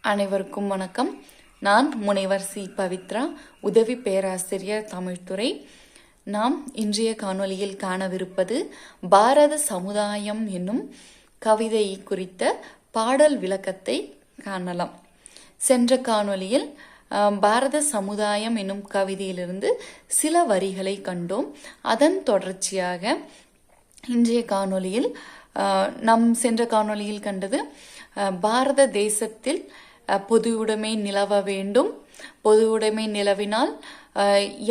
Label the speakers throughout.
Speaker 1: அனைவருக்கும் வணக்கம். நான் முனைவர் சி. பவித்ரா, உதவி பேராசிரியர் தமிழ்துறை. நாம் இன்றைய காணொளியில் காணவிருப்பது பாரத சமுதாயம் என்னும் கவிதை குறித்த பாடல் விளக்கத்தை காணலாம். சென்ற காணொளியில் பாரத சமுதாயம் என்னும் கவிதையிலிருந்து சில வரிகளை கண்டோம். அதன் தொடர்ச்சியாக இன்றைய காணொளியில் நாம் சென்ற காணொளியில் கண்டது பாரத தேசத்தில் பொது உடைமை நிலவ வேண்டும். பொது உடைமை நிலவினால்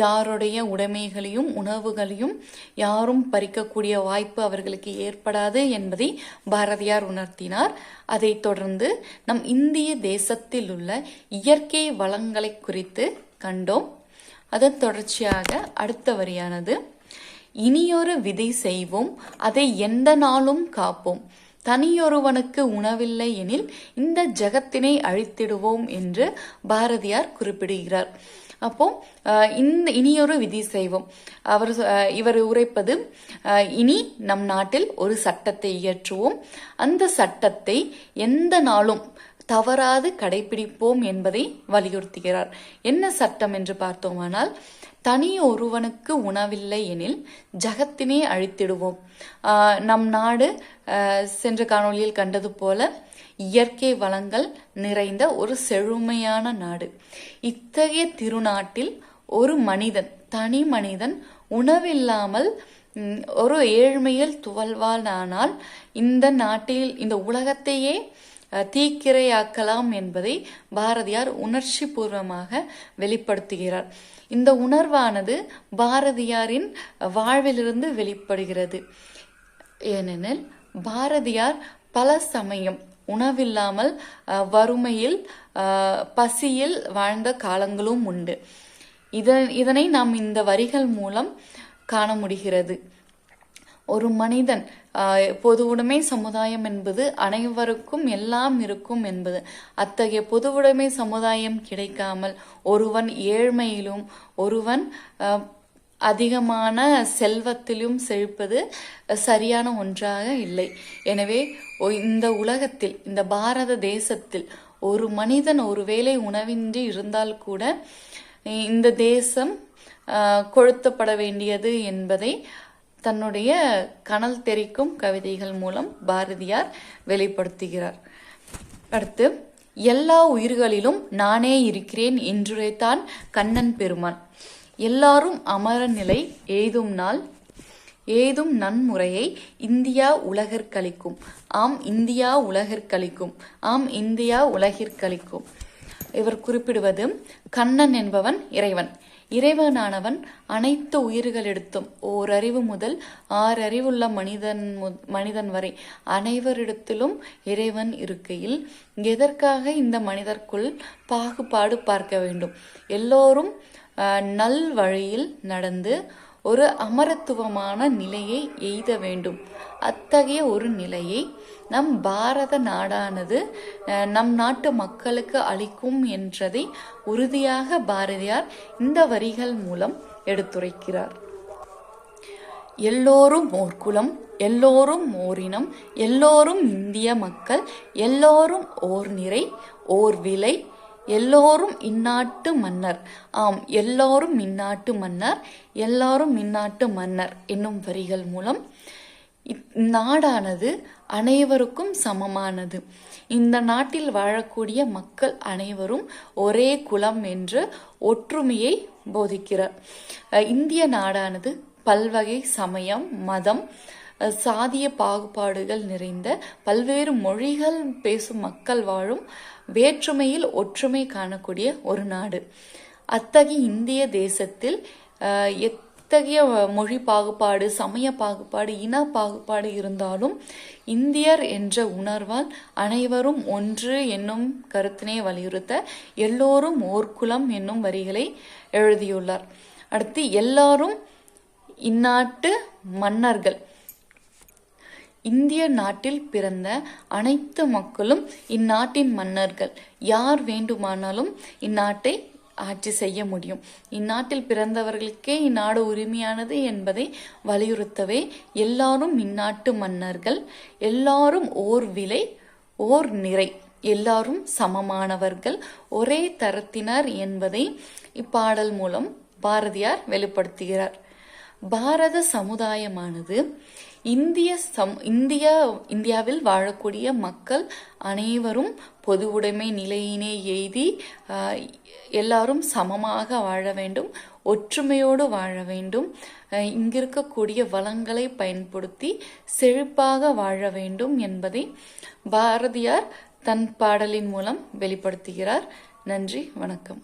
Speaker 1: யாருடைய உடைமைகளையும் உணவுகளையும் யாரும் பறிக்கக்கூடிய வாய்ப்பு அவர்களுக்கு ஏற்படாது என்பதை பாரதியார் உணர்த்தினார். அதைத் தொடர்ந்து நம் இந்திய தேசத்தில் உள்ள இயற்கை வளங்களை குறித்து கண்டோம். அதன் தொடர்ச்சியாக அடுத்த வரியானது, இனியொரு விதை செய்வோம், அதை எந்த நாளும் காப்போம், தனியொருவனுக்கு உணவில்லை எனில் இந்த ஜகத்தினை அழித்திடுவோம் என்று பாரதியார் குறிப்பிடுகிறார். அப்போ இனியொரு விதி செய்வோம், இவர் உரைப்பது, இனி நம் நாட்டில் ஒரு சட்டத்தை இயற்றுவோம், அந்த சட்டத்தை எந்த நாளும் தவறாது கடைபிடிப்போம் என்பதை வலியுறுத்துகிறார். என்ன சட்டம் என்று பார்த்தோமானால், தனி ஒருவனுக்கு உணவில்லை எனில் ஜகத்தினை அழித்திடுவோம். நம் நாடு சென்ற காணொளியில் கண்டது போல இயற்கை வளங்கள் நிறைந்த ஒரு செழுமையான நாடு. இத்தகைய திருநாட்டில் ஒரு மனிதன், தனி மனிதன் உணவில்லாமல் ஒரு ஏழ்மையில் துவல்வானால் இந்த நாட்டில், இந்த உலகத்தையே தீக்கிரையாக்கலாம் என்பதை பாரதியார் உணர்ச்சி பூர்வமாக வெளிப்படுத்துகிறார். இந்த உணர்வானது பாரதியாரின் வாழ்விலிருந்து வெளிப்படுகிறது. ஏனெனில் பாரதியார் பல சமயம் உணவில்லாமல் வறுமையில் பசியில் வாழ்ந்த காலங்களும் உண்டு. இதனை நாம் இந்த வரிகள் மூலம் காண முடிகிறது. ஒரு மனிதன், பொது உடைமை சமுதாயம் என்பது அனைவருக்கும் எல்லாம் இருக்கும் என்பது. அத்தகைய பொது உடைமை சமுதாயம் கிடைக்காமல் ஒருவன் ஏழ்மையிலும் ஒருவன் அதிகமான செல்வத்திலும் செழிப்பது சரியான ஒன்றாக இல்லை. எனவே இந்த உலகத்தில், இந்த பாரத தேசத்தில் ஒரு மனிதன் ஒருவேளை உணவின்றி இருந்தால் கூட இந்த தேசம் கொளுத்தப்பட வேண்டியது என்பதை தன்னுடைய கனல் தெரிக்கும் கவிதைகள் மூலம் பாரதியார் வெளிப்படுத்துகிறார். அடுத்து, எல்லா உயிர்களிலும் நானே இருக்கிறேன் என்றுரைத்தான் கண்ணன் பெருமான். எல்லாரும் அமர நிலை எய்தும் நாள் ஏதும் நன்முறையை இந்தியா உலகிற்களிக்கும். ஆம் இந்தியா உலகிற்களிக்கும். ஆம் இந்தியா உலகிற்களிக்கும். இவர் குறிப்பிடுவது, கண்ணன் என்பவன் இறைவன். இறைவனானவன் அனைத்து உயிர்களிடத்தும், ஓரறிவு முதல் 6 அறிவுள்ள மனிதன் வரை அனைவரிடத்திலும் இறைவன் இருக்கையில் எதற்காக இந்த மனிதர்க்குள் பாகுபாடு பார்க்க வேண்டும்? எல்லோரும் நல் வழியில் நடந்து ஒரு அமரத்துவமான நிலையை எய்த வேண்டும். அத்தகைய ஒரு நிலையை நம் பாரத நாடானது நம் நாட்டு மக்களுக்கு அளிக்கும் என்றதை உறுதியாக பாரதியார் இந்த வரிகள் மூலம் எடுத்துரைக்கிறார். எல்லோரும் ஓர் குலம், எல்லோரும் ஓரினம், எல்லோரும் இந்திய மக்கள், எல்லோரும் ஓர் நிறை ஓர் விலை, எல்லோரும் இந்நாட்டு மன்னர். ஆம், எல்லோரும் இந்நாட்டு மன்னர், எல்லோரும் இந்நாட்டு மன்னர் என்னும் வரிகள் மூலம் நாடானது அனைவருக்கும் சமமானது. இந்த நாட்டில் வாழக்கூடிய மக்கள் அனைவரும் ஒரே குலம் என்று ஒற்றுமையை போதிக்கிறார். இந்திய நாடானது பல்வகை சமயம், மதம், சாதிய பாகுபாடுகள் நிறைந்த பல்வேறு மொழிகள் பேசும் மக்கள் வாழும் வேற்றுமையில் ஒற்றுமை காணக்கூடிய ஒரு நாடு. அத்தகைய இந்திய தேசத்தில் எத்தகைய மொழி பாகுபாடு, சமய பாகுபாடு, இன பாகுபாடு இருந்தாலும் இந்தியர் என்ற உணர்வால் அனைவரும் ஒன்று என்னும் கருத்தினை வலியுறுத்த எல்லோரும் ஓர்குலம் என்னும் வரிகளை எழுதியுள்ளார். அடுத்து, எல்லாரும் இந்நாட்டு மன்னர்கள். இந்திய நாட்டில் பிறந்த அனைத்து மக்களும் இந்நாட்டின் மன்னர்கள். யார் வேண்டுமானாலும் இந்நாட்டை ஆட்சி செய்ய முடியும். இந்நாட்டில் பிறந்தவர்களுக்கே இந்நாடு உரிமையானது என்பதை வலியுறுத்தவே எல்லாரும் இந்நாட்டு மன்னர்கள், எல்லாரும் ஓர் விலை ஓர் நிறை எல்லாரும் சமமானவர்கள், ஒரே தரத்தினர் என்பதை இப்பாடல் மூலம் பாரதியார் வெளிப்படுத்துகிறார். பாரத சமுதாயமானது இந்தியாவில் வாழக்கூடிய மக்கள் அனைவரும் பொது உடைமை நிலையினை எய்தி எல்லாரும் சமமாக வாழ வேண்டும், ஒற்றுமையோடு வாழ வேண்டும், இங்கிருக்கக்கூடிய வளங்களை பயன்படுத்தி செழிப்பாக வாழ வேண்டும் என்பதை பாரதியார் தன் பாடலின் மூலம் வெளிப்படுத்துகிறார். நன்றி, வணக்கம்.